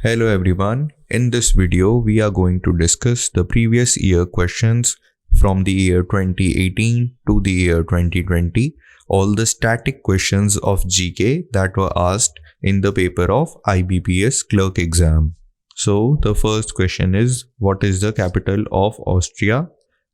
Hello everyone, in this video we are going to discuss the previous year questions from the year 2018 to the year 2020, all the static questions of GK that were asked in the paper of IBPS CLERK exam. So the first question is, what is the capital of Austria?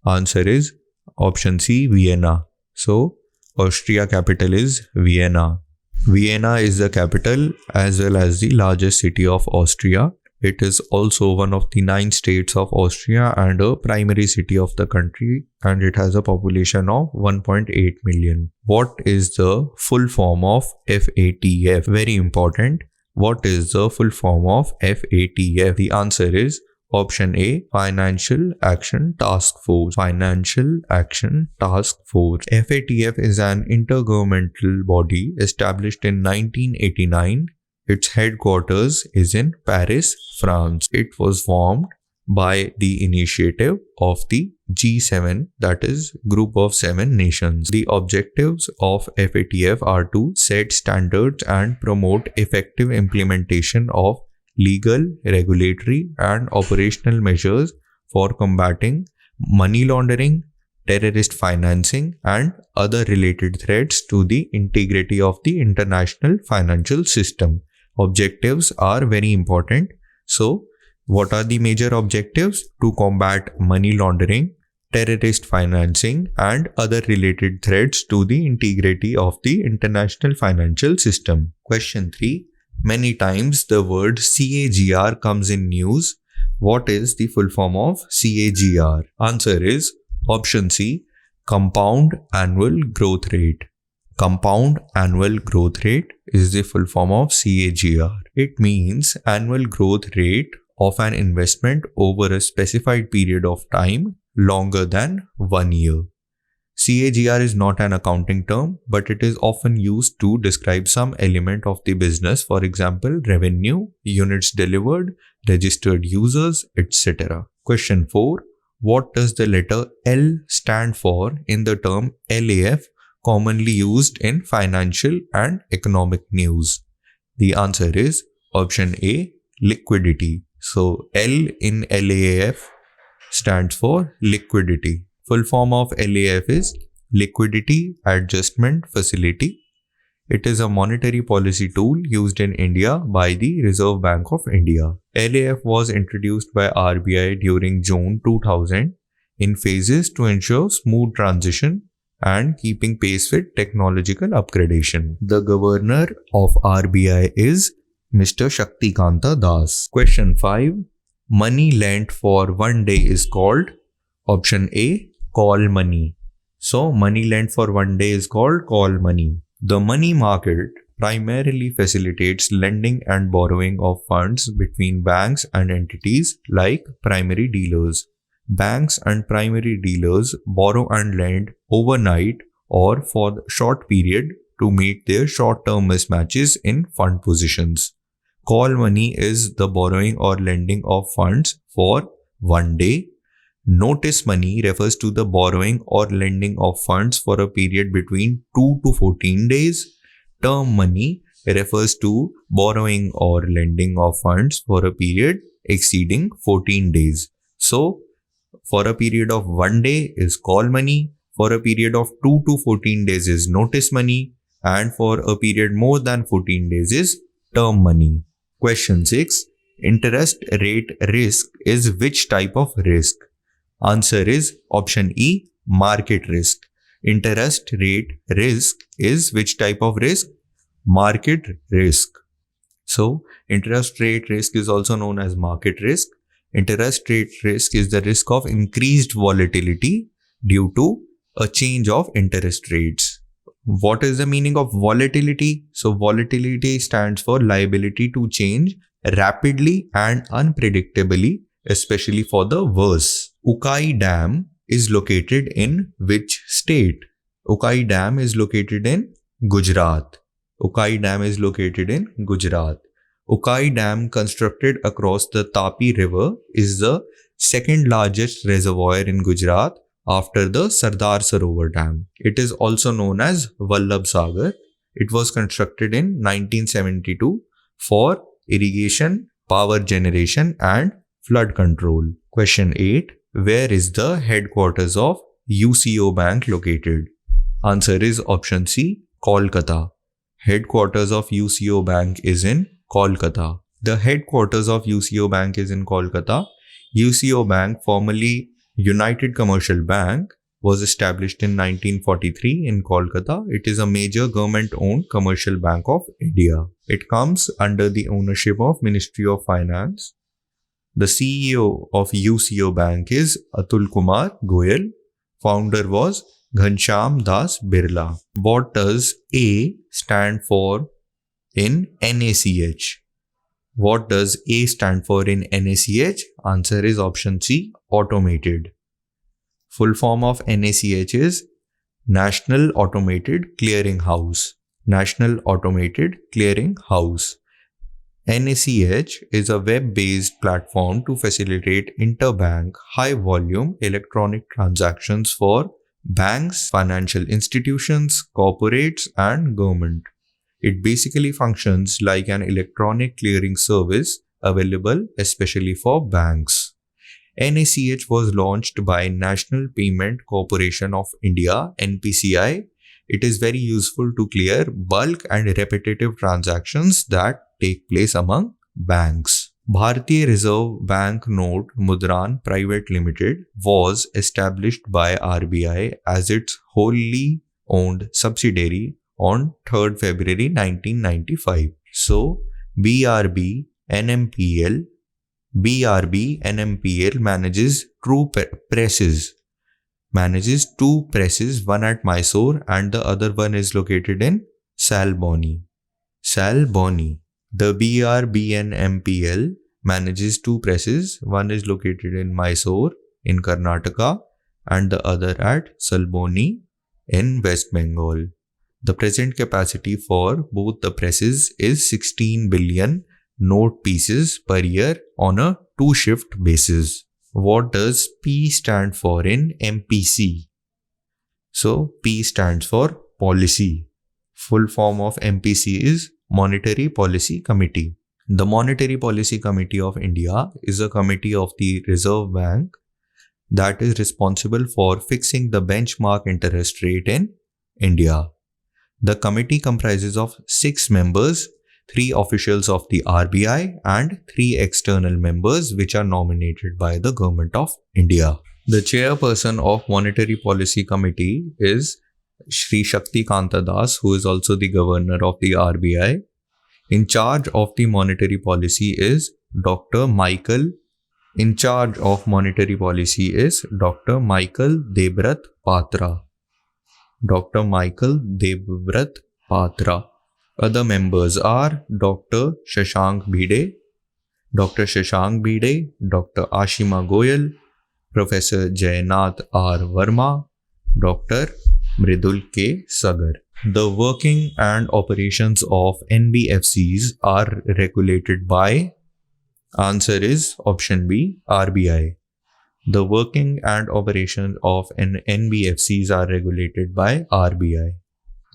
Answer is option C, Vienna. So Austria capital is Vienna. Vienna is the capital as well as the largest city of Austria. It is also one of the 9 states of Austria and a primary city of the country, and it has a population of 1.8 million. What is the full form of FATF? Very important. What is the full form of FATF? The answer is option A, Financial Action Task Force. Financial Action Task Force. FATF is an intergovernmental body established in 1989. Its headquarters is in Paris, France. It was formed by the initiative of the G7, that is, Group of 7 nations. The objectives of FATF are to set standards and promote effective implementation of legal, regulatory, and operational measures for combating money laundering, terrorist financing, and other related threats to the integrity of the international financial system. Objectives are very important. So, what are the major objectives? To combat money laundering, terrorist financing, and other related threats to the integrity of the international financial system. Question 3. Many times the word CAGR comes in news. What is the full form of CAGR? Answer is option C, Compound Annual Growth Rate. Compound Annual Growth Rate is the full form of CAGR. It means annual growth rate of an investment over a specified period of time longer than 1 year. CAGR is not an accounting term, but it is often used to describe some element of the business, for example, revenue, units delivered, registered users, etc. Question 4. What does the letter L stand for in the term LAF commonly used in financial and economic news? The answer is option A, liquidity. So L in LAF stands for liquidity. Full form of LAF is Liquidity Adjustment Facility. It is a monetary policy tool used in India by the Reserve Bank of India. LAF was introduced by RBI during June 2000 in phases to ensure smooth transition and keeping pace with technological upgradation. The governor of RBI is Mr. Shaktikanta Das. Question 5. Money lent for 1 day is called option A, call money. So money lent for 1 day is called call money. The money market primarily facilitates lending and borrowing of funds between banks and entities like primary dealers. Banks and primary dealers borrow and lend overnight or for a short period to meet their short-term mismatches in fund positions. Call money is the borrowing or lending of funds for 1 day. Notice money refers to the borrowing or lending of funds for a period between 2 to 14 days. Term money refers to borrowing or lending of funds for a period exceeding 14 days. So, for a period of 1 day is call money, for a period of 2 to 14 days is notice money, and for a period more than 14 days is term money. Question 6. Interest rate risk is which type of risk? Answer is option E, market risk. Interest rate risk is which type of risk? Market risk. So, interest rate risk is also known as market risk. Interest rate risk is the risk of increased volatility due to a change of interest rates. What is the meaning of volatility? So, volatility stands for liability to change rapidly and unpredictably, especially for the worse. Ukai Dam is located in which state? Ukai Dam is located in Gujarat. Ukai Dam is located in Gujarat. Ukai Dam, constructed across the Tapi River, is the second largest reservoir in Gujarat after the Sardar Sarovar Dam. It is also known as Vallabh Sagar. It was constructed in 1972 for irrigation power generation and flood control. Question 8. Where is the headquarters of UCO Bank located? Answer is option C, Kolkata. Headquarters of UCO Bank is in Kolkata. The headquarters of UCO Bank is in Kolkata. UCO Bank, formerly United Commercial Bank, was established in 1943 in Kolkata. It is a major government-owned commercial bank of India. It comes under the ownership of Ministry of Finance. The CEO of UCO Bank is Atul Kumar Goyal. Founder was Ghanshyam Das Birla. What does A stand for in NACH? What does A stand for in NACH? Answer is option C, automated. Full form of NACH is National Automated Clearing House. National Automated Clearing House. NACH is a web-based platform to facilitate interbank high-volume electronic transactions for banks, financial institutions, corporates, and government. It basically functions like an electronic clearing service available especially for banks. NACH was launched by National Payment Corporation of India, NPCI. It is very useful to clear bulk and repetitive transactions that take place among banks. Bharatiya Reserve Bank Note Mudran Private Limited was established by RBI as its wholly owned subsidiary on 3rd February 1995. So, BRB NMPL manages two presses, one at Mysore and the other one is located in Salboni. The BRBNMPL manages two presses, one is located in Mysore in Karnataka and the other at Salboni in West Bengal. The present capacity for both the presses is 16 billion note pieces per year on a 2-shift basis. What does P stand for in MPC? So, P stands for policy. Full form of MPC is Monetary Policy Committee. The Monetary Policy Committee of India is a committee of the Reserve Bank that is responsible for fixing the benchmark interest rate in India. The committee comprises of 6 members, 3 officials of the RBI and 3 external members which are nominated by the Government of India. The chairperson of Monetary Policy Committee is Shri Shakti Kanta Das, who is also the governor of the RBI. In charge of the monetary policy is Dr. Michael Debrat Patra. Other members are Dr. Shashank Bhide, Dr. Ashima Goyal, Professor Jayannath R. Verma, Dr. Mridul K. Sagar. The working and operations of NBFCs are regulated by, answer is option B, RBI. The working and operations of NBFCs are regulated by RBI.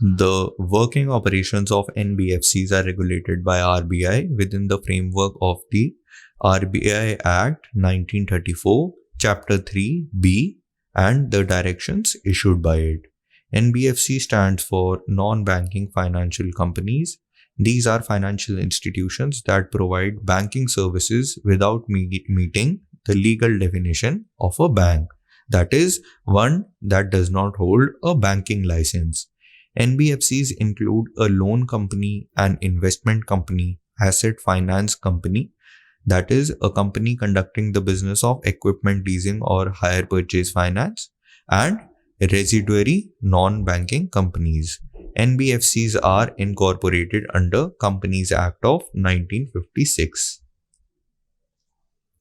The working operations of NBFCs are regulated by RBI within the framework of the RBI Act 1934, Chapter 3B and the directions issued by it. NBFC stands for Non-Banking Financial Companies. These are financial institutions that provide banking services without meeting the legal definition of a bank. That is, one that does not hold a banking license. NBFCs include a loan company, an investment company, asset finance company, that is, a company conducting the business of equipment leasing or hire purchase finance, and residuary non-banking companies. NBFCs are incorporated under Companies Act of 1956.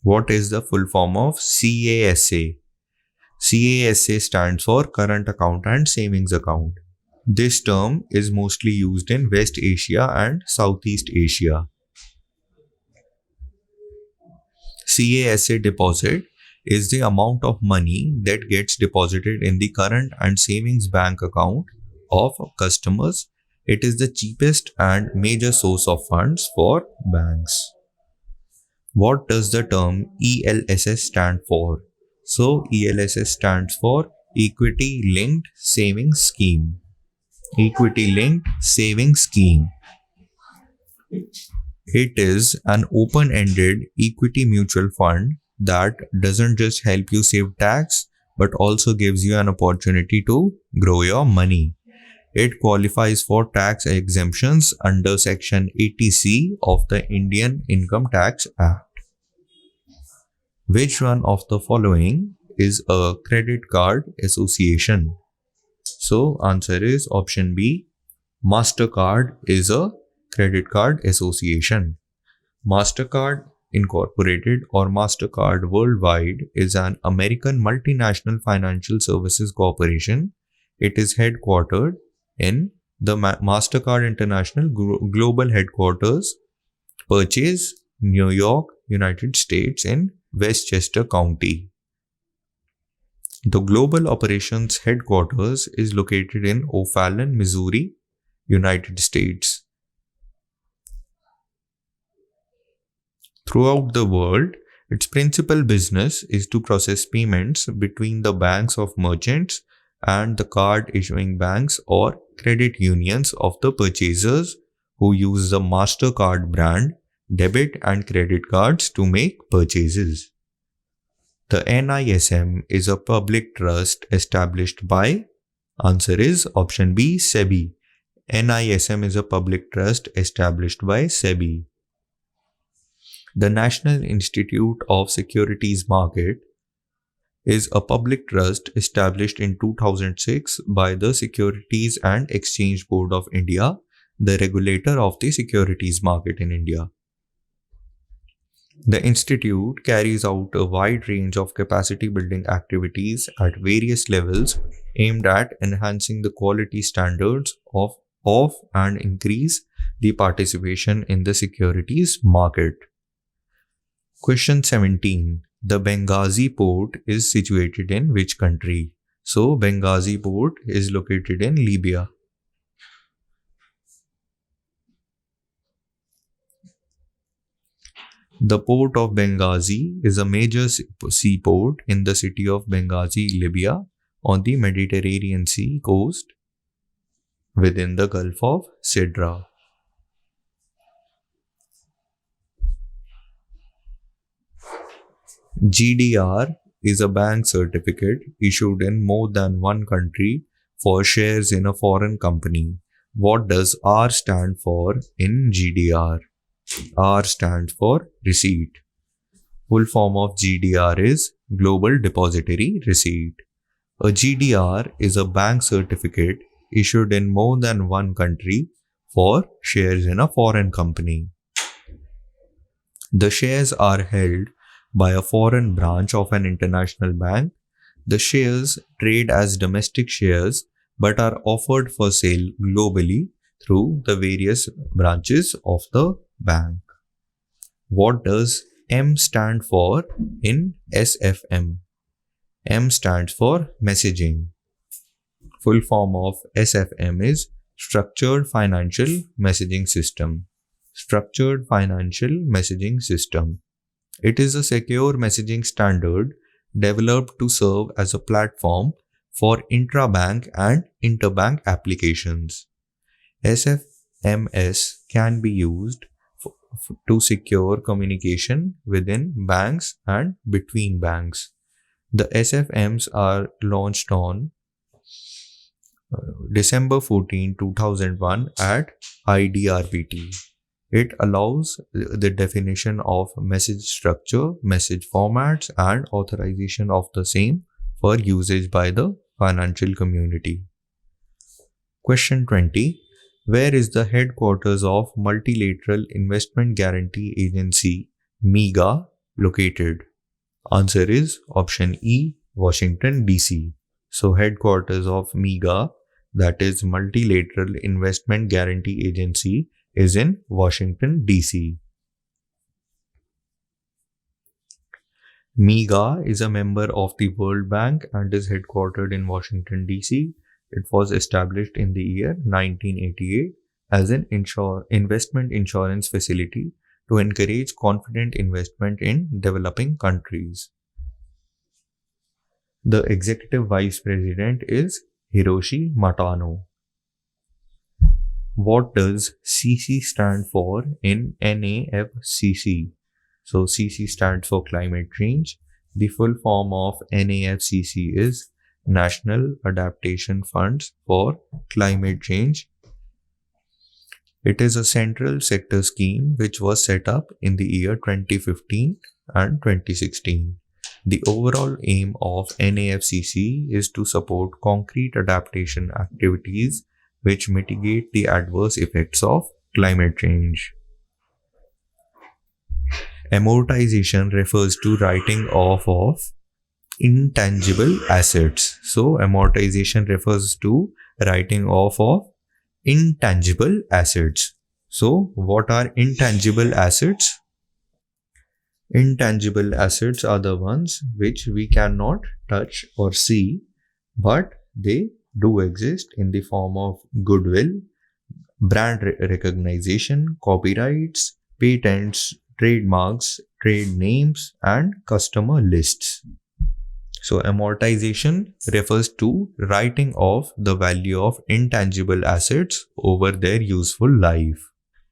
What is the full form of CASA? CASA stands for Current Account and Savings Account. This term is mostly used in West Asia and Southeast Asia. CASA deposit is the amount of money that gets deposited in the current and savings bank account of customers. It is the cheapest and major source of funds for banks. What does the term ELSS stand for? So ELSS stands for Equity Linked Savings Scheme. Equity Linked Savings Scheme. It is an open-ended equity mutual fund that doesn't just help you save tax but also gives you an opportunity to grow your money. It qualifies for tax exemptions under Section 80C of the Indian Income Tax Act. Which one of the following is a credit card association? So, answer is option B. Mastercard is a credit card association. Mastercard Incorporated or Mastercard Worldwide is an American multinational financial services corporation. It is headquartered in the Mastercard International Global Headquarters, Purchase, New York, United States in Westchester County. The global operations headquarters is located in O'Fallon, Missouri, United States. Throughout the world, its principal business is to process payments between the banks of merchants and the card issuing banks or credit unions of the purchasers who use the Mastercard brand, debit and credit cards to make purchases. The NISM is a public trust established by, answer is option B, SEBI. NISM is a public trust established by SEBI. The National Institute of Securities Market is a public trust established in 2006 by the Securities and Exchange Board of India, the regulator of the securities market in India. The institute carries out a wide range of capacity building activities at various levels aimed at enhancing the quality standards of and increase the participation in the securities market. Question 17. The Benghazi port is situated in which country? So, Benghazi port is located in Libya. The port of Benghazi is a major seaport in the city of Benghazi, Libya, on the Mediterranean Sea coast within the Gulf of Sidra. GDR is a bank certificate issued in more than one country for shares in a foreign company. What does R stand for in GDR? R stands for receipt. Full form of GDR is Global Depository Receipt. A GDR is a bank certificate issued in more than one country for shares in a foreign company. The shares are held by a foreign branch of an international bank. The shares trade as domestic shares but are offered for sale globally through the various branches of the bank. What does M stand for in SFM? M stands for messaging. Full form of SFM is Structured Financial Messaging System. Structured Financial Messaging System. It is a secure messaging standard developed to serve as a platform for intra-bank and interbank applications. SFMS can be used to secure communication within banks and between banks. The SFMs are launched on December 14, 2001 at IDRBT. It allows the definition of message structure, message formats, and authorization of the same for usage by the financial community. Question 20. Where is the headquarters of Multilateral Investment Guarantee Agency, MIGA, located? Answer is option E, Washington, D.C. So, headquarters of MIGA, that is Multilateral Investment Guarantee Agency, is in Washington, D.C. MIGA is a member of the World Bank and is headquartered in Washington, D.C. It was established in the year 1988 as an investment insurance facility to encourage confident investment in developing countries. The executive vice president is Hiroshi Matano. What does CC stand for in NAFCC? So CC stands for climate change. The full form of NAFCC is National Adaptation Funds for Climate Change. It is a central sector scheme which was set up in the year 2015 and 2016. The overall aim of NAFCC is to support concrete adaptation activities which mitigate the adverse effects of climate change. Amortization refers to writing off of intangible assets. So, amortization refers to writing off of intangible assets. So, what are intangible assets? Intangible assets are the ones which we cannot touch or see, but they do exist in the form of goodwill, brand recognition, copyrights, patents, trademarks, trade names, and customer lists. So, amortization refers to writing off the value of intangible assets over their useful life.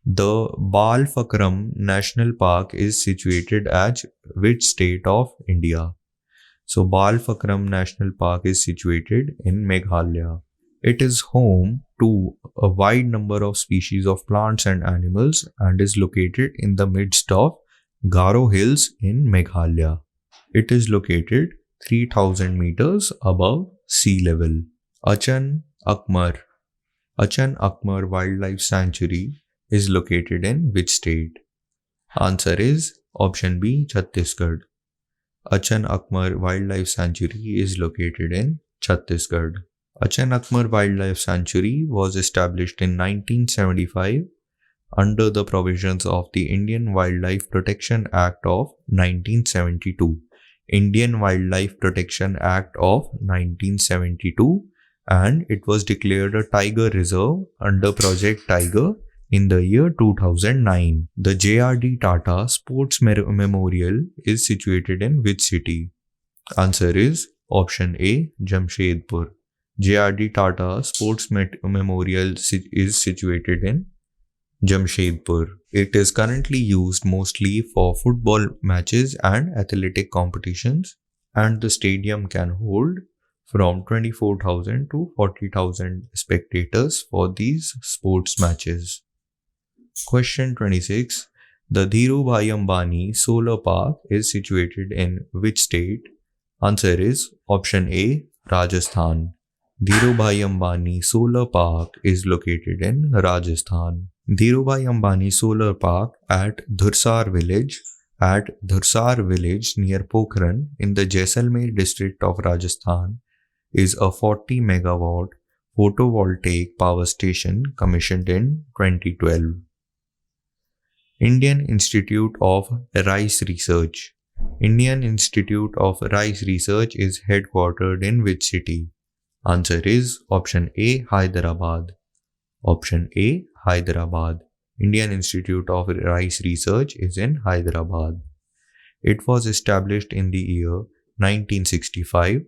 The Balpakram National Park is situated at which state of India? So, Balpakram National Park is situated in Meghalaya. It is home to a wide number of species of plants and animals and is located in the midst of Garo Hills in Meghalaya. It is located 3000 meters above sea level. Achan Akmar Wildlife Sanctuary is located in which state? Answer is option B, Chhattisgarh. Achan Akmar Wildlife Sanctuary is located in Chhattisgarh. Achan Akmar Wildlife Sanctuary was established in 1975 under the provisions of the Indian Wildlife Protection Act of 1972. Indian Wildlife Protection Act of 1972, and it was declared a tiger reserve under Project Tiger in the year 2009. The J.R.D. Tata Sports Memorial is situated in which city? Answer is option A, Jamshedpur. J.R.D. Tata Sports Memorial is situated in Jamshedpur. It is currently used mostly for football matches and athletic competitions, and the stadium can hold from 24,000 to 40,000 spectators for these sports matches. Question 26. The Dhirubhai Ambani Solar Park is situated in which state? Answer is option A, Rajasthan. Dhirubhai Ambani Solar Park is located in Rajasthan. Dhirubhai Ambani Solar Park at Dhursar village near Pokhran in the Jaisalmer district of Rajasthan is a 40 megawatt photovoltaic power station commissioned in 2012. Indian Institute of Rice Research. Indian Institute of Rice Research is headquartered in which city? Answer is option A, Hyderabad. Option A, Hyderabad. Indian Institute of Rice Research is in Hyderabad. It was established in the year 1965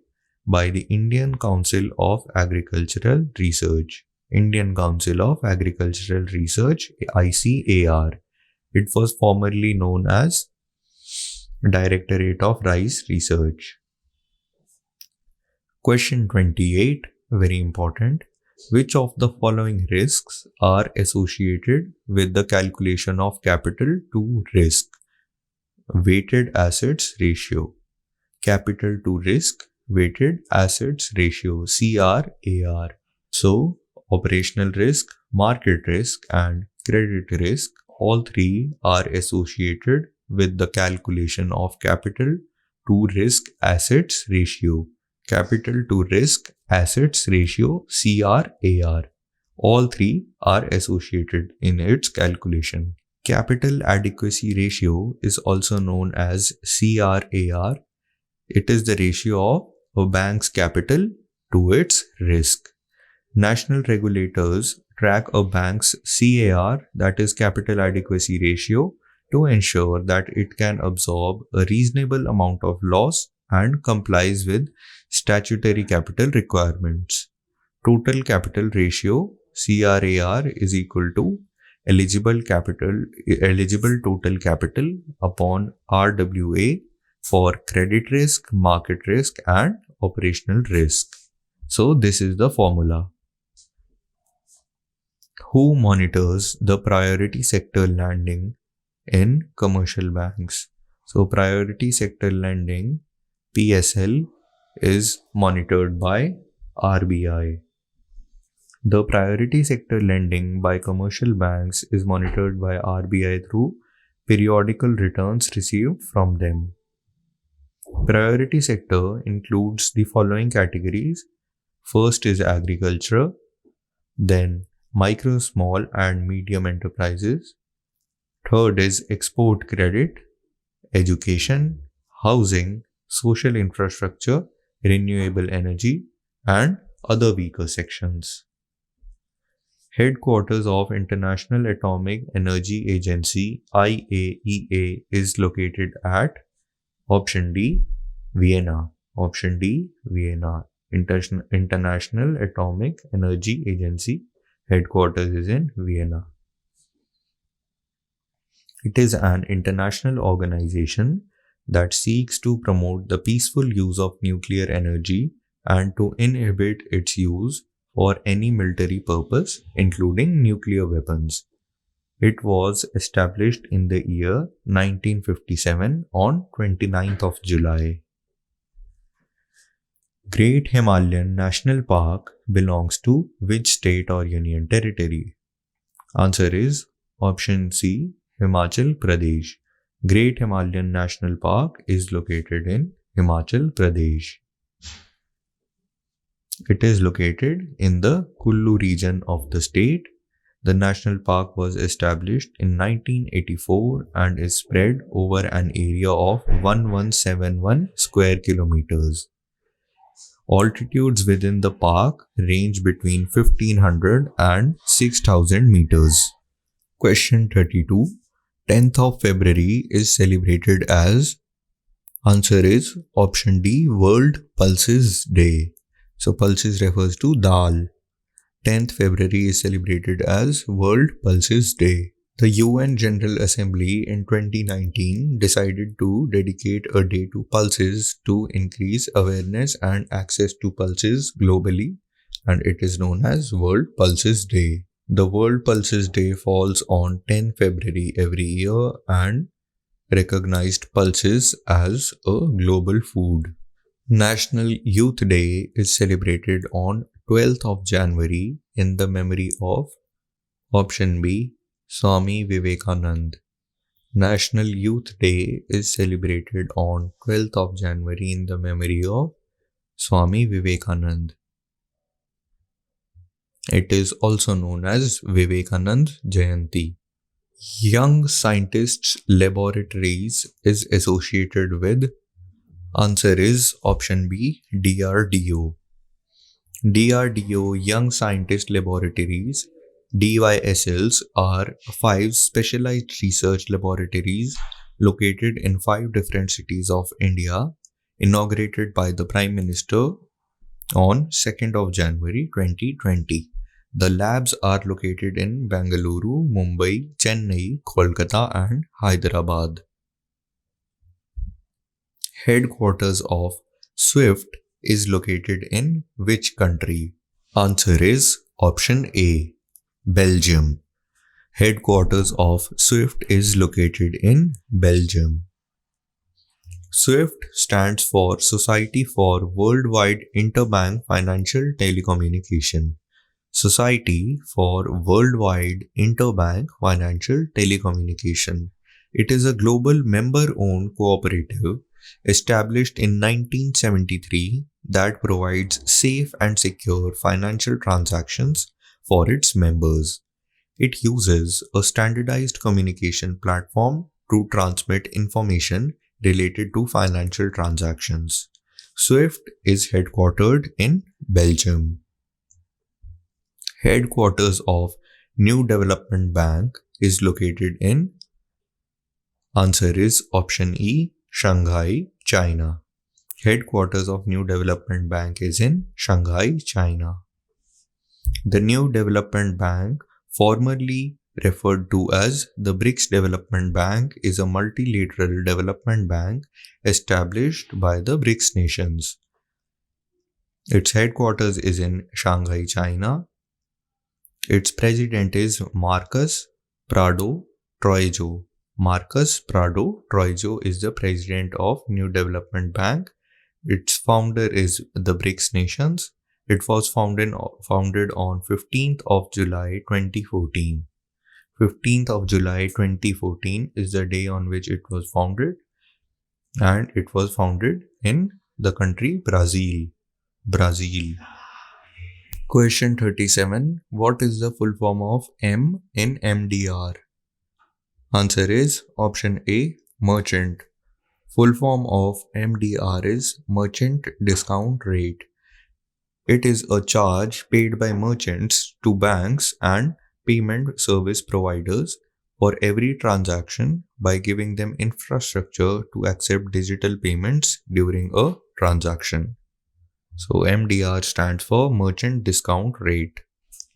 by the Indian Council of Agricultural Research. Indian Council of Agricultural Research, ICAR. It was formerly known as Directorate of Rice Research. Question 28, very important. Which of the following risks are associated with the calculation of capital to risk? Weighted assets ratio. Capital to risk, weighted assets ratio, CRAR. So, operational risk, market risk, and credit risk, all three are associated with the calculation of capital to risk assets ratio. Capital to risk assets ratio, CRAR. All three are associated in its calculation. Capital adequacy ratio is also known as CRAR. It is the ratio of a bank's capital to its risk. National regulators track a bank's CAR, that is capital adequacy ratio, to ensure that it can absorb a reasonable amount of loss and complies with statutory capital requirements. Total capital ratio CRAR is equal to eligible total capital upon RWA for credit risk, market risk and operational risk. So this is the formula. Who monitors the priority sector lending in commercial banks? So priority sector lending PSL is monitored by RBI. The priority sector lending by commercial banks is monitored by RBI through periodical returns received from them. Priority sector includes the following categories. First is agriculture, then micro, small and medium enterprises. Third is export credit, education, housing, social infrastructure, renewable energy and other weaker sections. Headquarters of International Atomic Energy Agency IAEA is located at option D, Vienna. Option D, Vienna. International Atomic Energy Agency headquarters is in Vienna. It is an international organization that seeks to promote the peaceful use of nuclear energy and to inhibit its use for any military purpose, including nuclear weapons. It was established in the year 1957 on 29th of July. Great Himalayan National Park belongs to which state or union territory? Answer is option C, Himachal Pradesh. Great Himalayan National Park is located in Himachal Pradesh. It is located in the Kullu region of the state. The national park was established in 1984 and is spread over an area of 1171 square kilometers. Altitudes within the park range between 1500 and 6000 meters. Question 32. 10th of February is celebrated as? Answer is option D, World Pulses Day. So pulses refers to dal. 10th February is celebrated as World Pulses Day. The UN General Assembly in 2019 decided to dedicate a day to pulses to increase awareness and access to pulses globally, and it is known as World Pulses Day. The World Pulses Day falls on 10 February every year and recognized pulses as a global food. National Youth Day is celebrated on 12th of January in the memory of option B, Swami Vivekanand. National Youth Day is celebrated on 12th of January in the memory of Swami Vivekanand. It is also known as Vivekanand Jayanti. Young Scientists Laboratories is associated with? Answer is option B, DRDO. DRDO Young Scientist Laboratories DYSLs are 5 specialized research laboratories located in 5 different cities of India, inaugurated by the Prime Minister on 2nd of January 2020. The labs are located in Bengaluru, Mumbai, Chennai, Kolkata and Hyderabad. Headquarters of SWIFT is located in which country? Answer is option A, Belgium. Headquarters of SWIFT is located in Belgium. SWIFT stands for Society for Worldwide Interbank Financial Telecommunication. Society for Worldwide Interbank Financial Telecommunication. It is a global member-owned cooperative established in 1973 that provides safe and secure financial transactions for its members. It uses a standardized communication platform to transmit information related to financial transactions. SWIFT is headquartered in Belgium. Headquarters of New Development Bank is located in Answer is option E, Shanghai, China. Headquarters of New Development Bank is in Shanghai, China. The New Development Bank, formerly referred to as the BRICS Development Bank, is a multilateral development bank established by the BRICS nations. Its headquarters is in Shanghai, China. Its president is Marcus Prado Troijo. Marcus Prado Troijo is the president of New Development Bank. Its founder is the BRICS nations. It was founded on 15th of July 2014. 15th of July 2014 is the day on which it was founded, and it was founded in the country Brazil. Question 37. What is the full form of M in MDR? Answer is option A, merchant. Full form of MDR is merchant discount rate. It is a charge paid by merchants to banks and payment service providers for every transaction by giving them infrastructure to accept digital payments during a transaction. So MDR stands for merchant discount rate.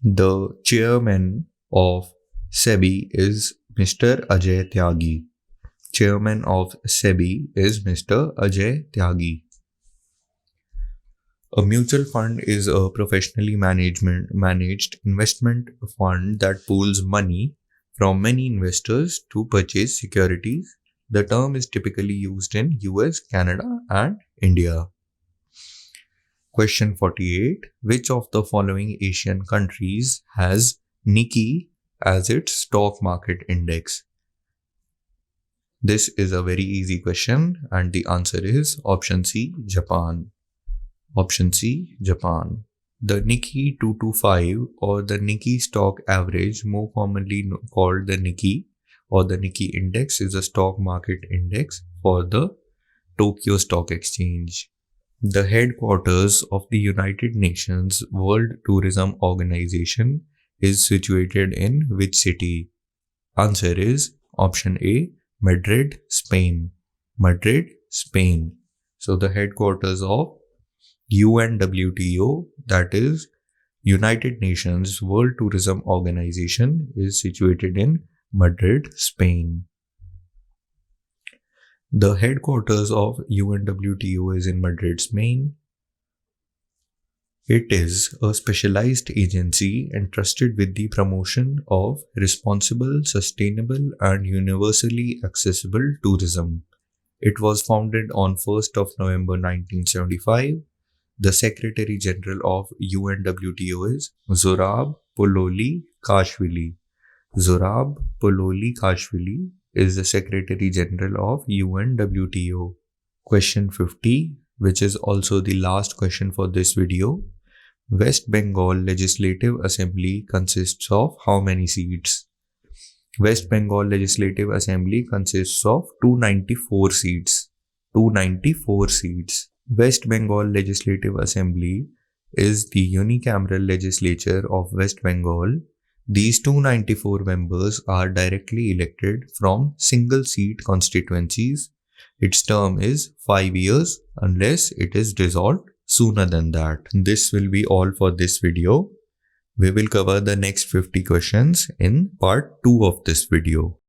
The chairman of SEBI is Mr. Ajay Tyagi. Chairman of SEBI is Mr. Ajay Tyagi. A mutual fund is a professionally managed investment fund that pools money from many investors to purchase securities. The term is typically used in US, Canada, and India. Question 48. Which of the following Asian countries has Nikkei as its stock market index? This is a very easy question, and the answer is option C, Japan. Option C, Japan. The Nikkei 225 or the Nikkei stock average, more commonly called the Nikkei or the Nikkei index, is a stock market index for the Tokyo Stock Exchange. The headquarters of the United Nations World Tourism Organization is situated in which city? Answer is option A, Madrid, Spain. Madrid, Spain. So the headquarters of UNWTO, that is United Nations World Tourism Organization, is situated in Madrid, Spain. The headquarters of UNWTO is in Madrid, Spain. It is a specialized agency entrusted with the promotion of responsible, sustainable, and universally accessible tourism. It was founded on 1st of November 1975. The Secretary General of UNWTO is Zurab Pololi Kashvili. Zurab Pololi Kashvili is the Secretary General of UNWTO. Question 50, which is also the last question for this video. West Bengal Legislative Assembly consists of how many seats? West Bengal Legislative Assembly consists of 294 seats. 294 seats. West Bengal Legislative Assembly is the unicameral legislature of West Bengal. These 294 members are directly elected from single-seat constituencies. Its term is 5 years unless it is dissolved sooner than that. This will be all for this video. We will cover the next 50 questions in part 2 of this video.